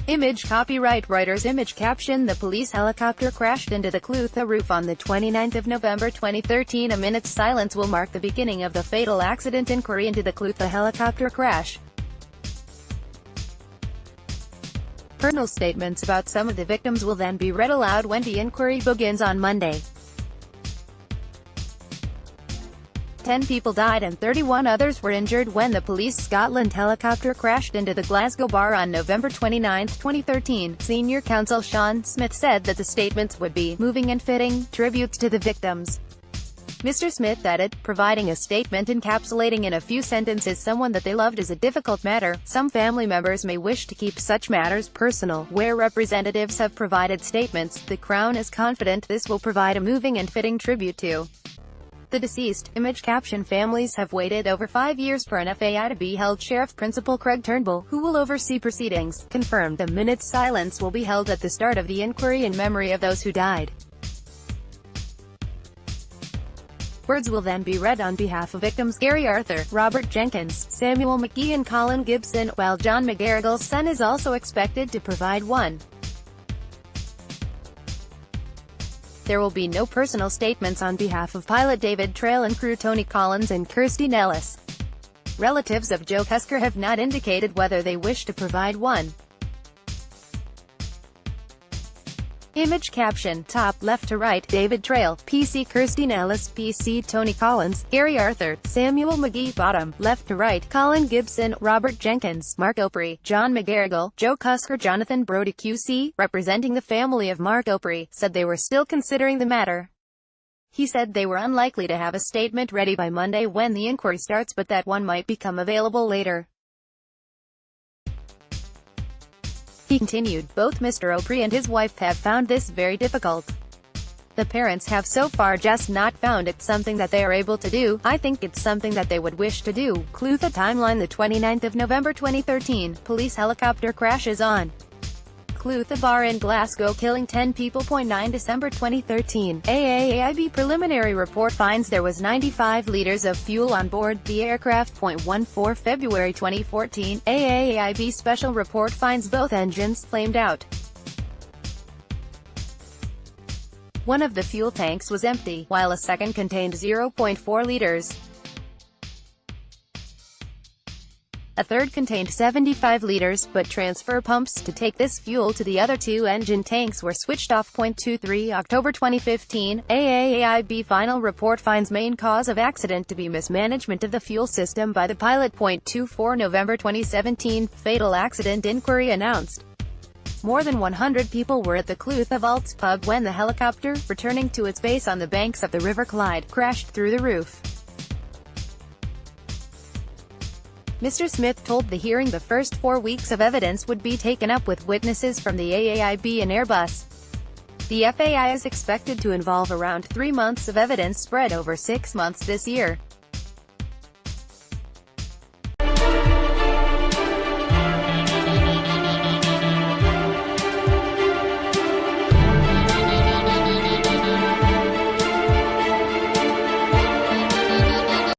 Image copyright Reuters. Image caption: the police helicopter crashed into the Clutha roof on the 29th of November 2013. A minute's silence will mark the beginning of the fatal accident inquiry into the Clutha helicopter crash. Personal statements about some of the victims will then be read aloud when the inquiry begins on Monday. 10 people died and 31 others were injured when the Police Scotland helicopter crashed into the Glasgow bar on November 29, 2013. Senior counsel Sean Smith said that the statements would be moving and fitting tributes to the victims. Mr. Smith added, providing a statement encapsulating in a few sentences someone that they loved is a difficult matter. Some family members may wish to keep such matters personal. Where representatives have provided statements, the Crown is confident this will provide a moving and fitting tribute to the deceased. Image caption: families have waited over 5 years for an FAI to be held. Sheriff Principal Craig Turnbull, who will oversee proceedings, confirmed a minute's silence will be held at the start of the inquiry in memory of those who died. Words will then be read on behalf of victims Gary Arthur, Robert Jenkins, Samuel McGee and Colin Gibson, while John McGarrigle's son is also expected to provide one. There will be no personal statements on behalf of pilot David Trail and crew Tony Collins and Kirsty Nellis. Relatives of Joe Cusker have not indicated whether they wish to provide one. Image caption: top left to right, David Trail, PC Kirsty Nellis, PC Tony Collins, Gary Arthur, Samuel McGee. Bottom left to right, Colin Gibson, Robert Jenkins, Mark Opry, John McGarrigle, Joe Cusker. Jonathan Brody QC, representing the family of Mark Opry, said they were still considering the matter. He said they were unlikely to have a statement ready by Monday when the inquiry starts, but that one might become available later. He continued, both Mr. Opry and his wife have found this very difficult. The parents have so far just not found it something that they are able to do. I think it's something that they would wish to do. Clutha timeline: the 29th of November 2013, police helicopter crashes on Clutha bar in Glasgow, killing 10 people. 9 December 2013, AAIB preliminary report finds there was 95 liters of fuel on board the aircraft. 14 February 2014, AAIB special report finds both engines flamed out. One of the fuel tanks was empty, while a second contained 0.4 liters. A third contained 75 liters, but transfer pumps to take this fuel to the other two engine tanks were switched off. 23 October 2015, AAIB final report finds main cause of accident to be mismanagement of the fuel system by the pilot. 24 November 2017, fatal accident inquiry announced. More than 100 people were at the Clutha Vaults pub when the helicopter, returning to its base on the banks of the River Clyde, crashed through the roof. Mr. Smith told the hearing the first 4 weeks of evidence would be taken up with witnesses from the AAIB and Airbus. The FAI is expected to involve around 3 months of evidence spread over 6 months this year.